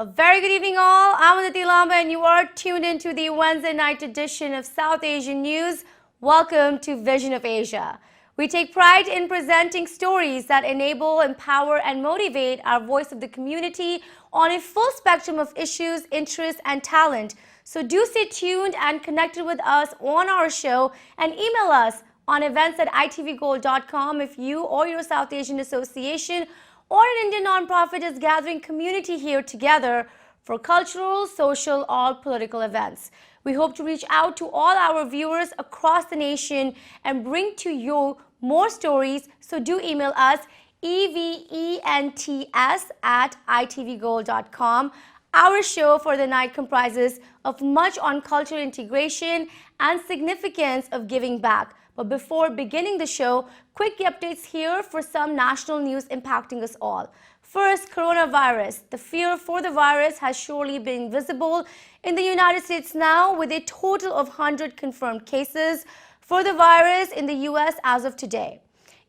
A very good evening all. I'm Aditi Lamba and you are tuned into the Wednesday night edition of South Asian News. Welcome to Vision of Asia. We take pride in presenting stories that enable, empower and motivate our voice of the community on a full spectrum of issues, interests and talent. So do stay tuned and connected with us on our show and email us on events@itvgold.com if you or your South Asian association or an Indian nonprofit is gathering community here together for cultural, social, or political events. We hope to reach out to all our viewers across the nation and bring to you more stories. So do email us events@itvgold.com. Our show for the night comprises of much on cultural integration and significance of giving back. But before beginning the show, quick updates here for some national news impacting us all. First, coronavirus. The fear for the virus has surely been visible in the United States now, with a total of 100 confirmed cases for the virus in the US as of today,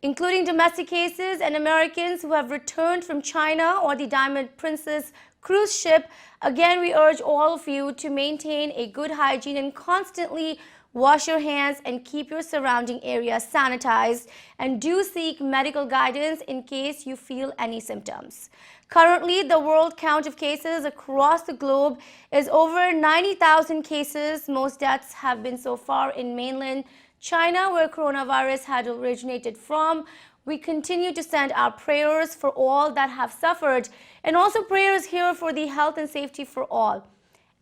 including domestic cases and Americans who have returned from China or the Diamond Princess cruise ship. Again, we urge all of you to maintain a good hygiene and constantly wash your hands and keep your surrounding area sanitized, and do seek medical guidance in case you feel any symptoms. Currently, the world count of cases across the globe is over 90,000 cases. Most deaths have been so far in mainland China, where coronavirus had originated from. We continue to send our prayers for all that have suffered, and also prayers here for the health and safety for all.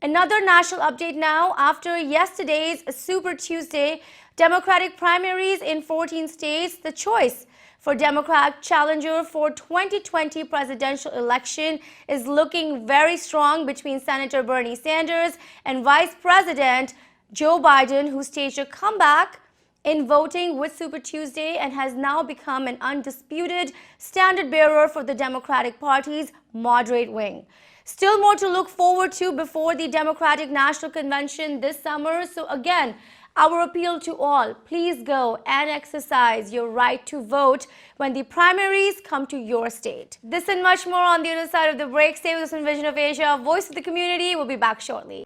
Another national update now. After yesterday's Super Tuesday Democratic primaries in 14 states, the choice for Democrat challenger for 2020 presidential election is looking very strong between Senator Bernie Sanders and Vice President Joe Biden, who staged a comeback in voting with Super Tuesday and has now become an undisputed standard bearer for the Democratic Party's moderate wing. Still more to look forward to before the Democratic National Convention this summer. So again, our appeal to all, please go and exercise your right to vote when the primaries come to your state. This and much more on the other side of the break. Stay with us on Vision of Asia, voice of the community. We'll be back shortly.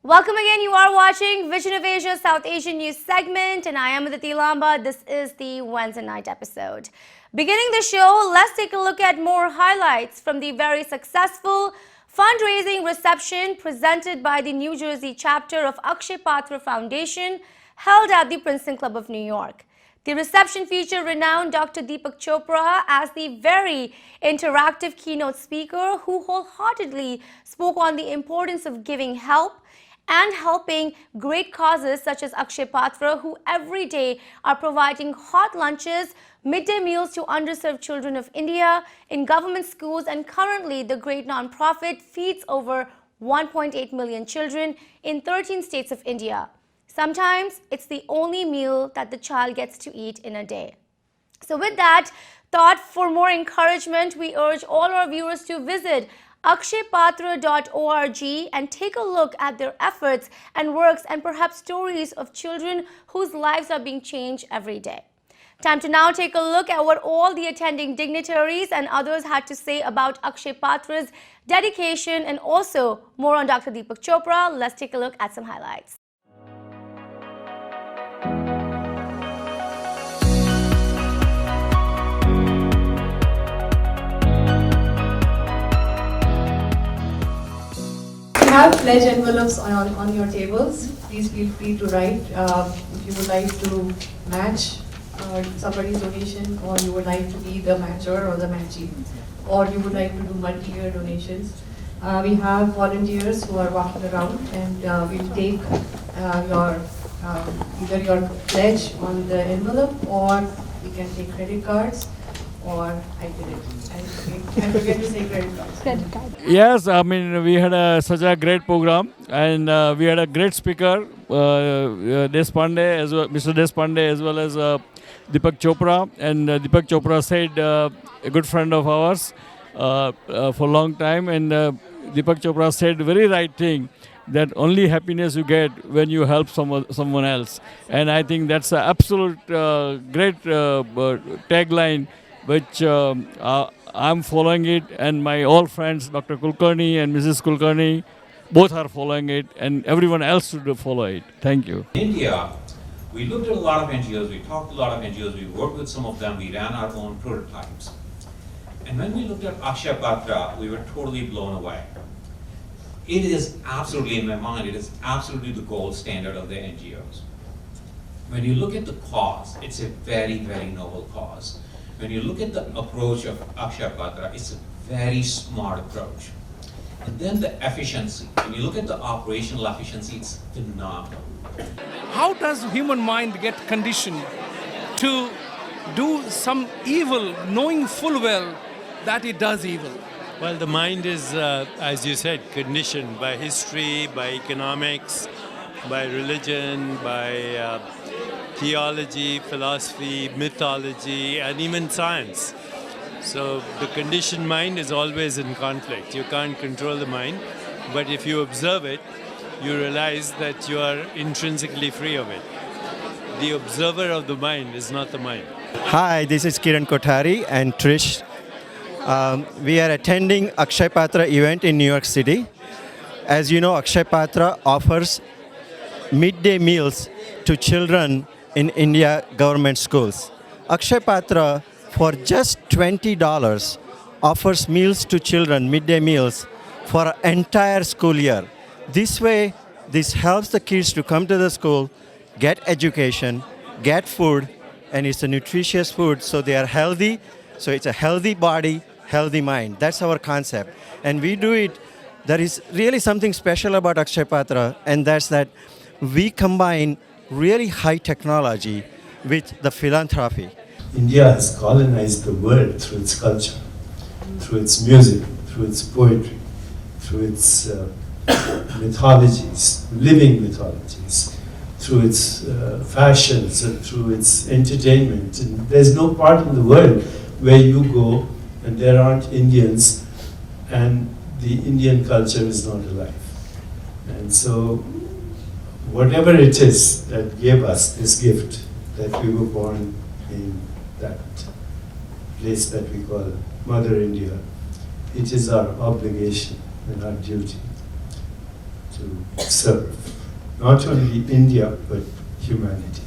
Welcome again. You are watching Vision of Asia South Asian News segment, and I am Aditi Lamba. This is the Wednesday night episode. Beginning the show, let's take a look at more highlights from the very successful fundraising reception presented by the New Jersey chapter of Akshay Patra Foundation held at the Princeton Club of New York. The reception featured renowned Dr. Deepak Chopra as the very interactive keynote speaker, who wholeheartedly spoke on the importance of giving help and helping great causes such as Akshay Patra, who every day are providing hot lunches, midday meals to underserved children of India in government schools, and currently the great nonprofit feeds over 1.8 million children in 13 states of India. Sometimes it's the only meal that the child gets to eat in a day. So with that thought, for more encouragement, we urge all our viewers to visit akshaypatra.org and take a look at their efforts and works and perhaps stories of children whose lives are being changed every day. Time to now take a look at what all the attending dignitaries and others had to say about Akshay Patra's dedication, and also more on Dr. Deepak Chopra. Let's take a look at some highlights. We have pledge envelopes on your tables. Please feel free to write if you would like to match somebody's donation, or you would like to be the matcher or the matchee, or you would like to do multi-year donations. We have volunteers who are walking around, and we'll take either your pledge on the envelope, or we can take credit cards, or I did it. I forget to say credit cards. Credit card. Yes, I mean, we had such a great program, and we had a great speaker, Deshpande, as well, Mr. Deshpande, as well as Deepak Chopra. And Deepak Chopra said, a good friend of ours for a long time, and Deepak Chopra said very right thing, that only happiness you get when you help someone else. And I think that's an absolute great tagline which I'm following it, and my all friends, Dr. Kulkarni and Mrs. Kulkarni, both are following it, and everyone else should follow it. Thank you. India, we looked at a lot of NGOs, we talked to a lot of NGOs, we worked with some of them, we ran our own prototypes. And when we looked at Akshaya Patra, we were totally blown away. It is absolutely, in my mind, it is absolutely the gold standard of the NGOs. When you look at the cause, it's a very, very noble cause. When you look at the approach of Akshaya Patra, it's a very smart approach. And then the efficiency, when you look at the operational efficiency, it's phenomenal. How does human mind get conditioned to do some evil, knowing full well that it does evil? Well, the mind is, as you said, conditioned by history, by economics, by religion, by theology, philosophy, mythology, and even science. So the conditioned mind is always in conflict. You can't control the mind, but if you observe it, you realize that you are intrinsically free of it. The observer of the mind is not the mind. Hi, this is Kiran Kothari and Trish. We are attending Akshaya Patra event in New York City. As you know, Akshaya Patra offers midday meals to children in India government schools. Akshaya Patra, for just $20, offers meals to children, midday meals, for an entire school year. This way, this helps the kids to come to the school, get education, get food, and it's a nutritious food, so they are healthy. So it's a healthy body, healthy mind. That's our concept. And we do it, there is really something special about Akshaya Patra, and that's that we combine really high technology with the philanthropy. India has colonized the world through its culture, through its music, through its poetry, through its mythologies, living mythologies, through its fashions, and through its entertainment. And there's no part in the world where you go and there aren't Indians and the Indian culture is not alive. And so whatever it is that gave us this gift, that we were born in that place that we call Mother India, it is our obligation and our duty to serve not only India but humanity.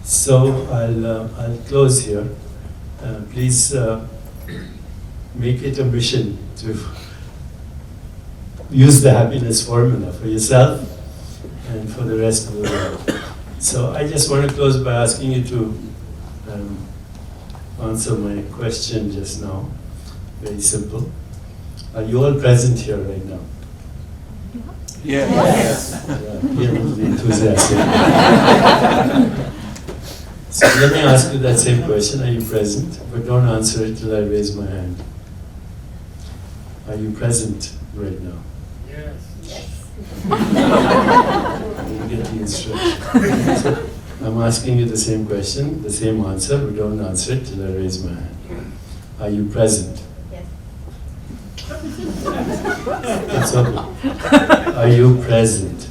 So I'll close here. Please make it a mission to use the happiness formula for yourself and for the rest of the world. So I just want to close by asking you to answer my question just now. Very simple. Are you all present here right now? Yes. Yeah, enthusiastic. So let me ask you that same question. Are you present? But don't answer it till I raise my hand. Are you present right now? Yes. I didn't get the instruction. So I'm asking you the same question, the same answer, but don't answer it till I raise my hand. Are you present? Yes. It's okay. Are you present?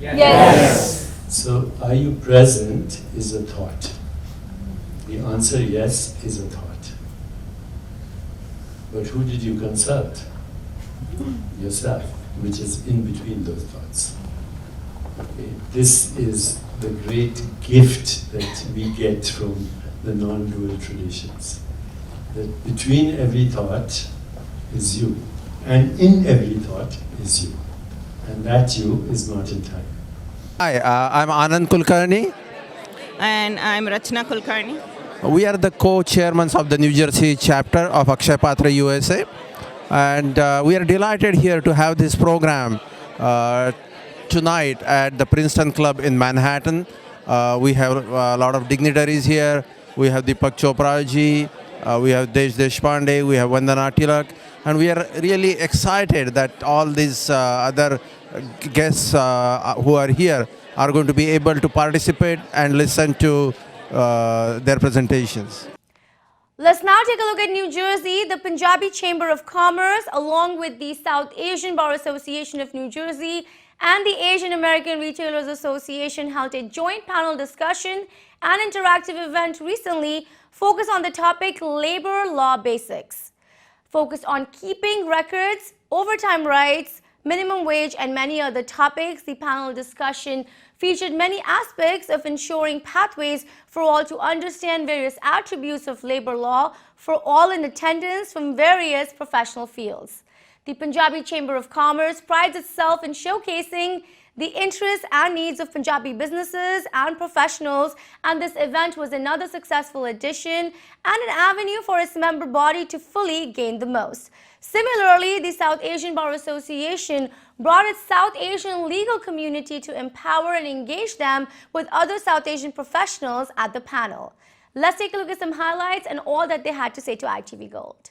Yes. So, are you present is a thought. The answer yes is a thought. But who did you consult? Yourself, which is in between those thoughts. Okay. This is the great gift that we get from the non-dual traditions. That between every thought is you, and in every thought is you. And that you is not in time. Hi, I'm Anand Kulkarni. And I'm Rachna Kulkarni. We are the co-chairmen of the New Jersey chapter of Akshaya Patra USA. And we are delighted here to have this program tonight at the Princeton Club in Manhattan. We have a lot of dignitaries here. We have Deepak Chopra ji, we have Deshpande, we have Vandana Tilak. And we are really excited that all these other guests who are here are going to be able to participate and listen to their presentations. Let's now take a look at New Jersey. The Punjabi Chamber of Commerce, along with the South Asian Bar Association of New Jersey and the Asian American Retailers Association, held a joint panel discussion and interactive event recently focused on the topic labor law basics. Focused on keeping records, overtime rights, minimum wage, and many other topics, the panel discussion featured many aspects of ensuring pathways for all to understand various attributes of labor law for all in attendance from various professional fields. The Punjabi Chamber of Commerce prides itself in showcasing the interests and needs of Punjabi businesses and professionals, and this event was another successful addition and an avenue for its member body to fully gain the most. Similarly, the South Asian Bar Association brought its South Asian legal community to empower and engage them with other South Asian professionals at the panel. Let's take a look at some highlights and all that they had to say to ITV Gold.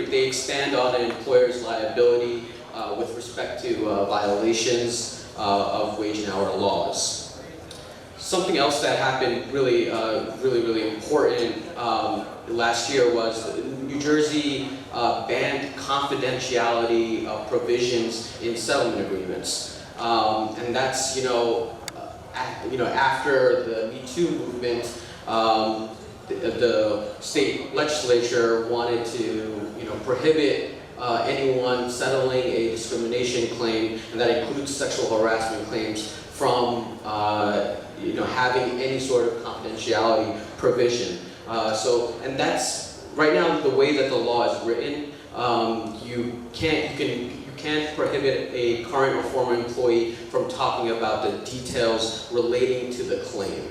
They expand on an employer's liability with respect to violations of wage and hour laws. Something else that happened really important last year was New Jersey banned confidentiality provisions in settlement agreements, and that's after the Me Too movement. The state legislature wanted to prohibit anyone settling a discrimination claim, and that includes sexual harassment claims, from having any sort of confidentiality provision. And that's right now the way that the law is written. You can't prohibit a current or former employee from talking about the details relating to the claim.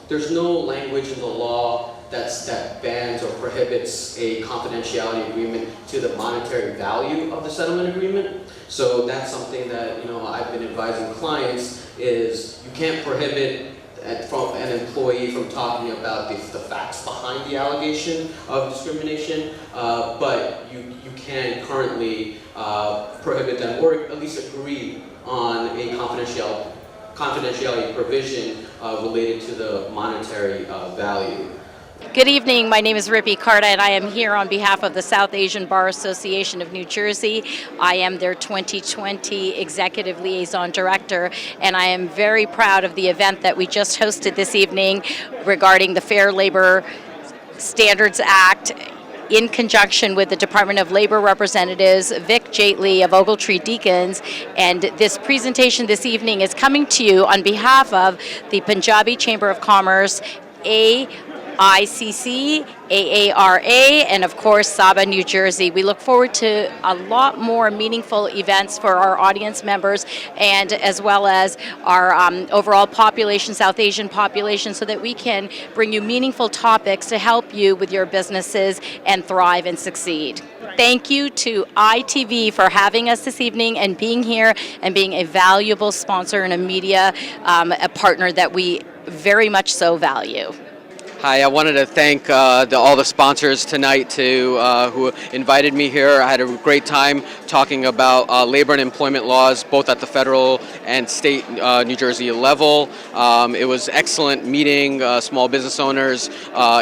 There's no language in the law that bans or prohibits a confidentiality agreement to the monetary value of the settlement agreement. So that's something that I've been advising clients is you can't prohibit an employee from talking about the facts behind the allegation of discrimination, but you can currently prohibit them, or at least agree on a confidentiality provision related to the monetary value. Good evening, my name is Rippy Carta and I am here on behalf of the South Asian Bar Association of New Jersey. I am their 2020 Executive Liaison Director, and I am very proud of the event that we just hosted this evening regarding the Fair Labor Standards Act, in conjunction with the Department of Labor representatives, Vic Jaitley of Ogletree Deacons. And this presentation this evening is coming to you on behalf of the Punjabi Chamber of Commerce, AICC, AARA, and of course SABA New Jersey. We look forward to a lot more meaningful events for our audience members, and as well as our overall population, South Asian population, so that we can bring you meaningful topics to help you with your businesses and thrive and succeed. Thank you to ITV for having us this evening and being here and being a valuable sponsor and a media a partner that we very much so value. Hi, I wanted to thank all the sponsors tonight who invited me here. I had a great time talking about labor and employment laws, both at the federal and state New Jersey level. It was excellent meeting small business owners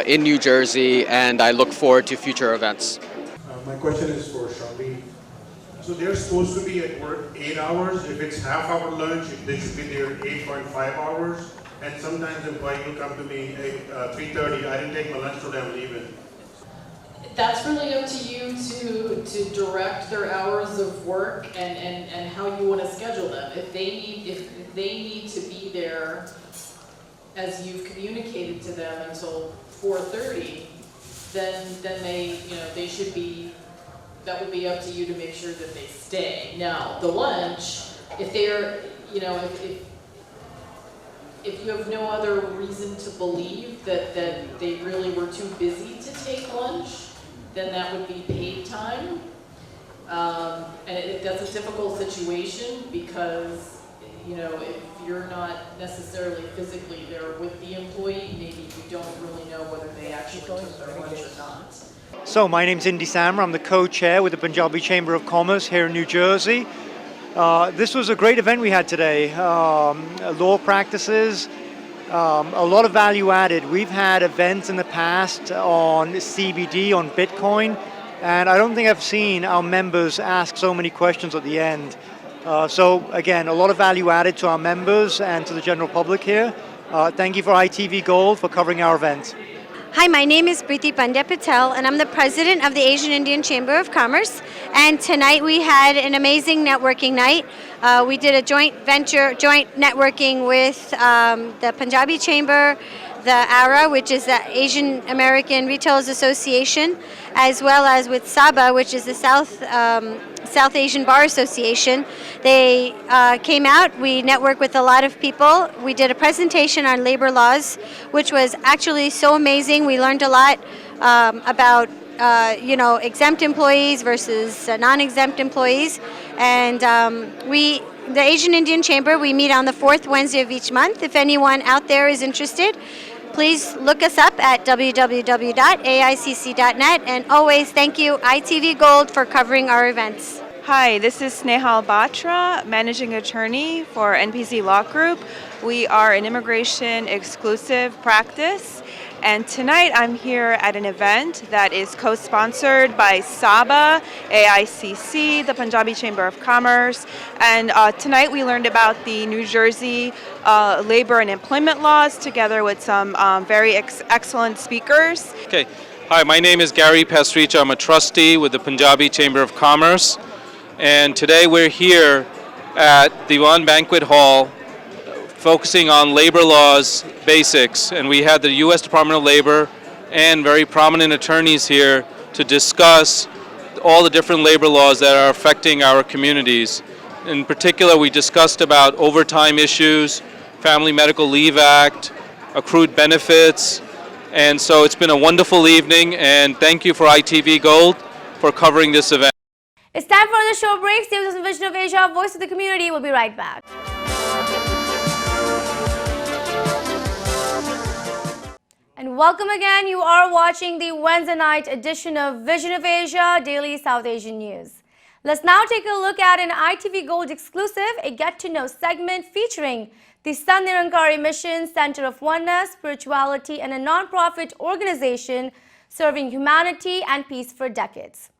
in New Jersey, and I look forward to future events. My question is for Shami. So they're supposed to be at work 8 hours. If it's half-hour lunch, they should be there 8.5 hours. And sometimes employees will come to me at 3:30, I didn't take my lunch today, I'm leaving. That's really up to you to direct their hours of work and how you want to schedule them. If they need to be there as you've communicated to them until 4:30, then they should be. That would be up to you to make sure that they stay. Now the lunch, if they're if you have no other reason to believe that they really were too busy to take lunch, then that would be paid time. And that's a difficult situation because you know, if you're not necessarily physically there with the employee, maybe you don't really know whether they actually took their lunch or not. So my name's Indy Samra. I'm the co-chair with the Punjabi Chamber of Commerce here in New Jersey. This was a great event we had today. Law practices, a lot of value added. We've had events in the past on CBD, on Bitcoin, and I don't think I've seen our members ask so many questions at the end. So again, a lot of value added to our members and to the general public here. Thank you for ITV Gold for covering our event. Hi, my name is Preeti Pandya Patel, and I'm the president of the Asian Indian Chamber of Commerce. And tonight we had an amazing networking night. We did a joint networking with the Punjabi Chamber, the AARA, which is the Asian American Retailers Association, as well as with SABA, which is the South Asian Bar Association. They came out, we networked with a lot of people. We did a presentation on labor laws, which was actually so amazing. We learned a lot about exempt employees versus non-exempt employees. And the Asian Indian Chamber, we meet on the 4th Wednesday of each month. If anyone out there is interested, please look us up at www.aicc.net, and always thank you ITV Gold for covering our events. Hi, this is Snehal Batra, Managing Attorney for NPC Law Group. We are an immigration exclusive practice, and tonight I'm here at an event that is co-sponsored by SABA, AICC, the Punjabi Chamber of Commerce, and tonight we learned about the New Jersey labor and employment laws together with some very excellent speakers. Okay. Hi, my name is Gary Pastrich. I'm a trustee with the Punjabi Chamber of Commerce, and today we're here at the One Banquet Hall focusing on labor laws basics, and we had the U.S. Department of Labor and very prominent attorneys here to discuss all the different labor laws that are affecting our communities. In particular, we discussed about overtime issues, Family Medical Leave Act, accrued benefits, and so it's been a wonderful evening, and thank you for ITV Gold for covering this event. It's time for the show break. Stay with us on Vision of Asia, Voice of the Community. We'll be right back. And welcome again. You are watching the Wednesday night edition of Vision of Asia, Daily South Asian News. Let's now take a look at an ITV Gold exclusive, a get-to-know segment featuring the Sant Nirankari Mission, Center of Oneness, Spirituality, and a non-profit organization serving humanity and peace for decades.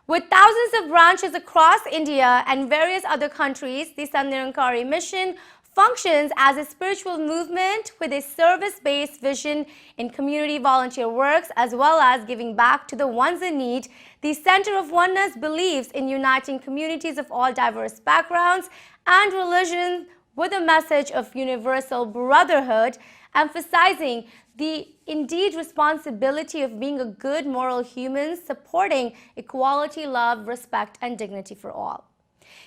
With thousands of branches across India and various other countries, the Sant Nirankari Mission functions as a spiritual movement with a service-based vision in community volunteer works as well as giving back to the ones in need. The Center of Oneness believes in uniting communities of all diverse backgrounds and religions with a message of universal brotherhood, emphasizing the indeed responsibility of being a good moral human, supporting equality, love, respect, and dignity for all.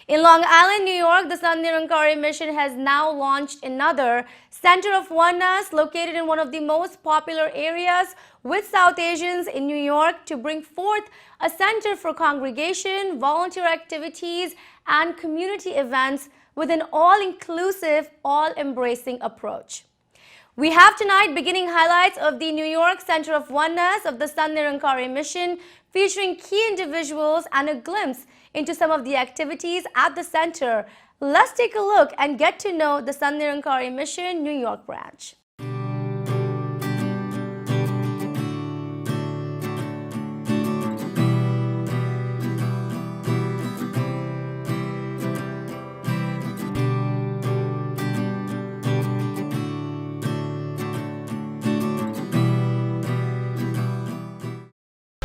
In Long Island, New York, the Sant Nirankari Mission has now launched another Center of Oneness located in one of the most popular areas with South Asians in New York to bring forth a center for congregation, volunteer activities, and community events with an all-inclusive, all-embracing approach. We have tonight beginning highlights of the New York Center of Oneness of the Sant Nirankari Mission, featuring key individuals and a glimpse into some of the activities at the center. Let's take a look and get to know the Sant Nirankari Mission New York branch.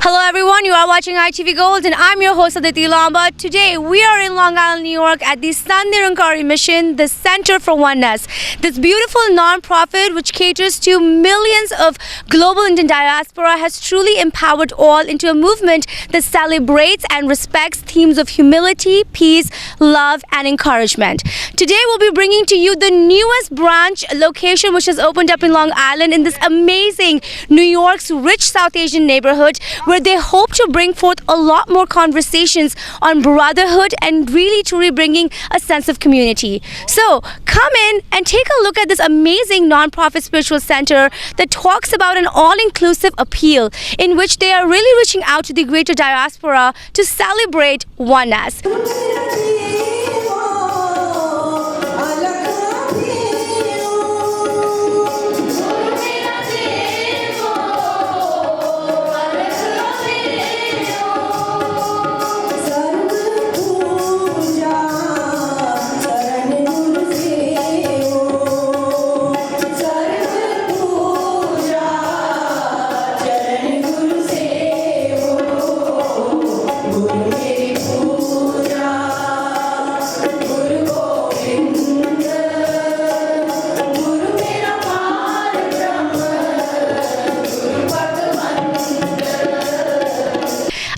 Hello everyone, you are watching ITV Gold and I'm your host Aditi Lamba. Today we are in Long Island, New York at the Sant Nirankari Mission, the Center for Oneness. This beautiful non-profit which caters to millions of global Indian diaspora has truly empowered all into a movement that celebrates and respects themes of humility, peace, love and encouragement. Today we'll be bringing to you the newest branch location which has opened up in Long Island in this amazing New York's rich South Asian neighborhood, where they hope to bring forth a lot more conversations on brotherhood and really truly bringing a sense of community. So come in and take a look at this amazing non-profit spiritual center that talks about an all-inclusive appeal in which they are really reaching out to the greater diaspora to celebrate oneness.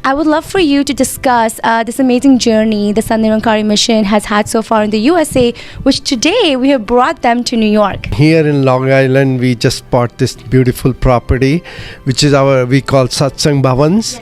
I would love for you to discuss this amazing journey the Sant Nirankari mission has had so far in the USA, which today we have brought them to New York. Here in Long Island, we just bought this beautiful property, which is we call Satsang Bhavans.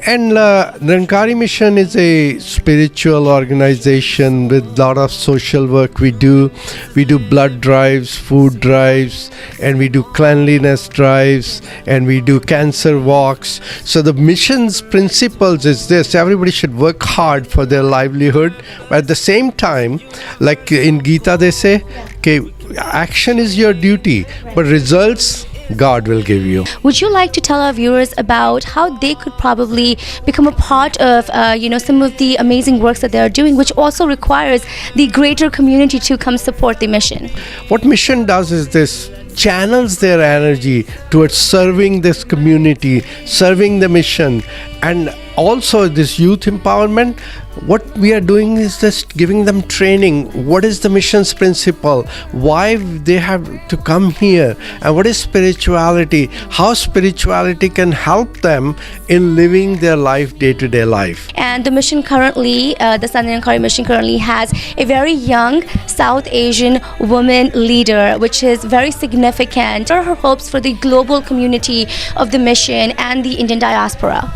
And Nirankari Mission is a spiritual organization with a lot of social work we do. We do blood drives, food drives, and we do cleanliness drives, and we do cancer walks. So the mission's principles is this: everybody should work hard for their livelihood, but at the same time, like in Gita they say, okay, action is your duty, but results God will give you. Would you like to tell our viewers about how they could probably become a part of some of the amazing works that they are doing, which also requires the greater community to come support the mission? What mission does is this: channels their energy towards serving this community, serving the mission, and also this youth empowerment. What we are doing is just giving them training. What is the mission's principle? Why they have to come here? And what is spirituality? How spirituality can help them in living their life, day-to-day life. And the mission currently, the Sant Nirankari mission currently has a very young South Asian woman leader, which is very significant. What are her hopes for the global community of the mission and the Indian diaspora?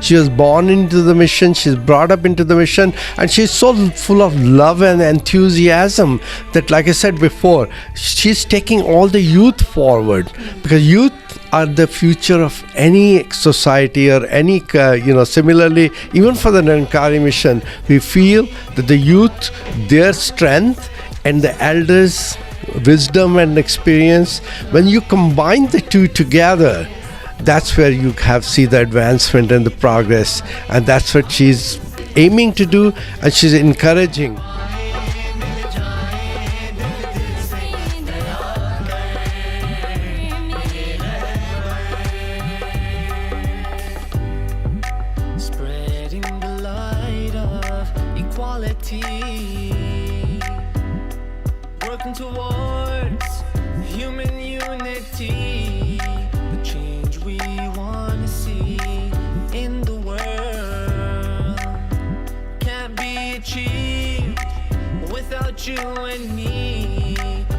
She was born into the mission, she's brought up into the mission, and she's so full of love and enthusiasm that, like I said before, she's taking all the youth forward, because youth are the future of any society or any, similarly, even for the Nirankari mission, we feel that the youth, their strength, and the elders' wisdom and experience, when you combine the two together, that's where you see the advancement and the progress, and that's what she's aiming to do, and she's encouraging. Spreading the light of equality, working towards human unity. We want to see in the world can't be achieved without you and me.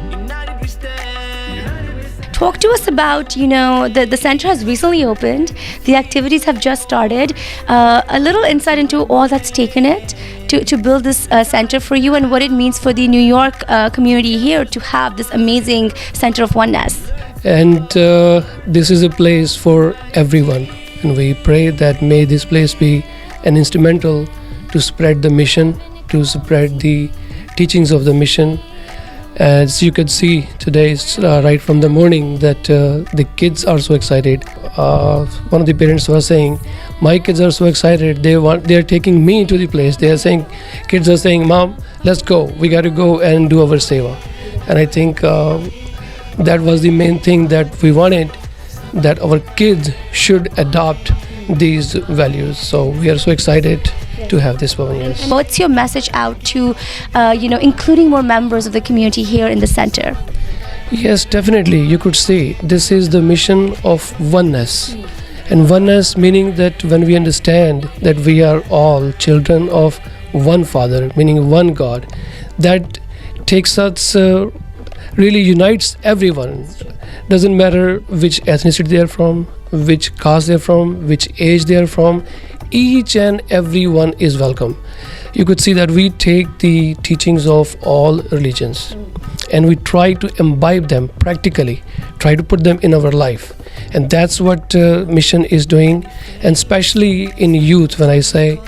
United we stand. Talk to us about, the center has recently opened. The activities have just started. A little insight into all that's taken it to build this center for you, and what it means for the New York community here to have this amazing center of oneness. And this is a place for everyone, and we pray that may this place be an instrumental to spread the mission, to spread the teachings of the mission. As you could see today, right from the morning, that the kids are so excited. One of the parents was saying, my kids are so excited, they are taking me to the place. Kids are saying, Mom, let's go, we got to go and do our seva. And I think that was the main thing that we wanted, that our kids should adopt these values. So we are so excited to have this one. Yes. What's your message out to, including more members of the community here in the center? Yes, definitely. You could say this is the mission of oneness. And oneness meaning that when we understand that we are all children of one Father, meaning one God, that takes us really unites everyone. Doesn't matter which ethnicity they are from, which caste they're from, which age they're from. Each and everyone is welcome. You could see that we take the teachings of all religions and we try to imbibe them practically, try to put them in our life. And that's what mission is doing, and especially in youth. When I say,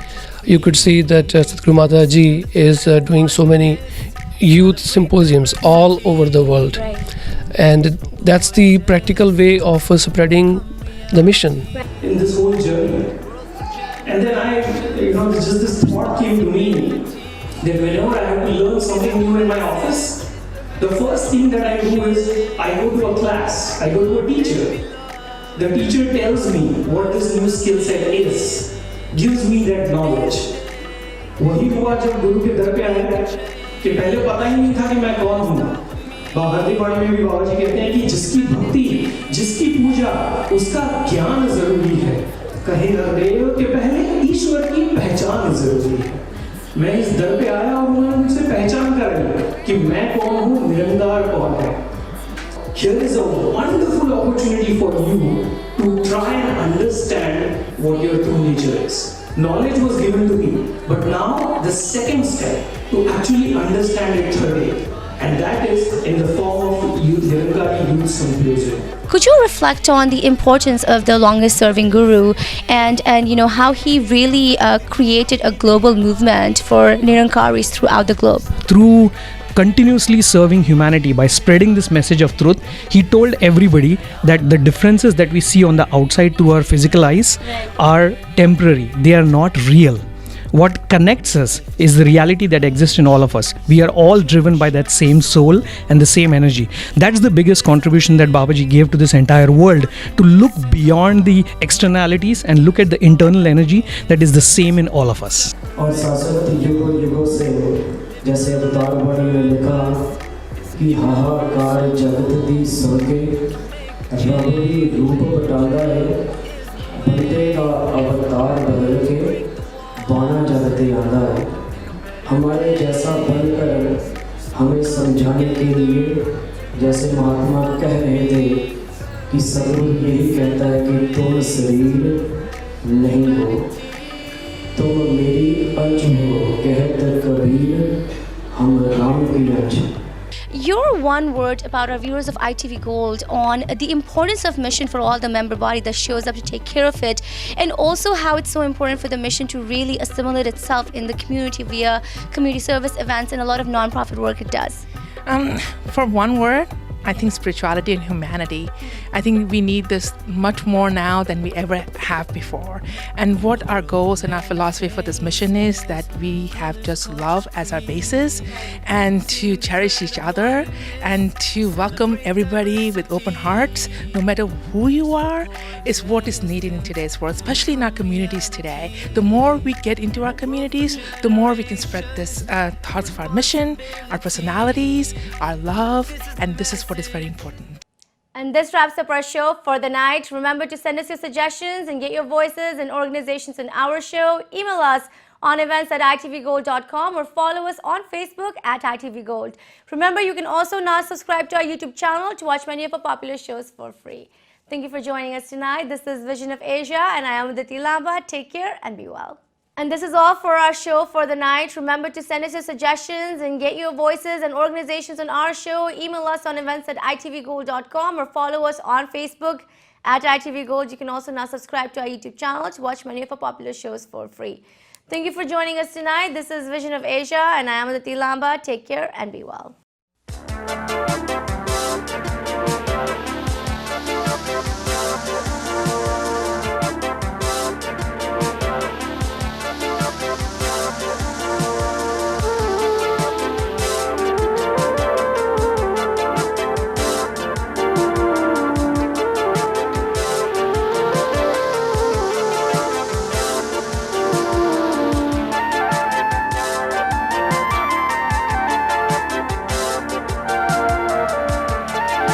you could see that Sadhguru Mataji is doing so many youth symposiums all over the world. And that's the practical way of spreading the mission. In this whole journey. And then just this thought came to me that whenever I have to learn something new in my office, the first thing that I do is I go to a class, I go to a teacher. The teacher tells me what this new skill set is, gives me that knowledge. वही हुआ जब गुरु के दर पे आया कि पहले पता ही नहीं था कि मैं कौन हूँ। बाबा में भी बाबा जी कहते हैं कि जिसकी भक्ति, जिसकी पूजा, उसका ज्ञान जरूरी है। कहे हरदेव के पहले ईश्वर की पहचान जरूरी है। मैं इस दर पे आया और उन्होंने मुझसे पहचान कराई कि मैं कौन हूँ, निरंकार कौन है। Here is a wonderful opportunity for you to try and understand what your true nature is. Knowledge was given to me, but now the second step to actually understand it thoroughly, and that is in the form of Nirankari Youth Symposium. Could you reflect on the importance of the longest serving guru and how he really created a global movement for Nirankaris throughout the globe? Through continuously serving humanity by spreading this message of truth, he told everybody that the differences that we see on the outside to our physical eyes are temporary, they are not real. What connects us is the reality that exists in all of us. We are all driven by that same soul and the same energy. That's the biggest contribution that Babaji gave to this entire world, to look beyond the externalities and look at the internal energy that is the same in all of us. जैसे अवतार वाणी ने लिखा कि हाहाकार जगत दी सुनके रब भी रूप बटांदा है बंदे का अवतार बदल के बाना जगते आंदा है हमारे जैसा बनकर हमें समझाने के लिए जैसे महात्मा कह रहे थे कि सदगुरु यही कहता है कि तुम शरीर नहीं हो तुम मेरी अंश हो कहत कबीर हम राम की अंश। Your one word about our viewers of ITV Gold on the importance of mission for all the member body that shows up to take care of it, and also how it's so important for the mission to really assimilate itself in the community via community service events and a lot of non-profit work it does. For one word, I think spirituality and humanity. I think we need this much more now than we ever have before. And what our goals and our philosophy for this mission is that we have just love as our basis, and to cherish each other and to welcome everybody with open hearts, no matter who you are, is what is needed in today's world, especially in our communities today. The more we get into our communities, the more we can spread this thoughts of our mission, our personalities, our love, and this is what is very important. And this wraps up our show for the night. Remember to send us your suggestions and get your voices and organizations in our show. Email us on events@itvgold.com or follow us on Facebook @itvgold. Remember, you can also now subscribe to our YouTube channel to watch many of our popular shows for free. Thank you for joining us tonight. This is Vision of Asia and I am Aditi Lamba. Take care and be well. And this is all for our show for the night. Remember to send us your suggestions and get your voices and organizations on our show. Email us on events@itvgold.com or follow us on Facebook @itvgold. You can also now subscribe to our YouTube channel to watch many of our popular shows for free. Thank you for joining us tonight. This is Vision of Asia and I am Aditi Lamba. Take care and be well.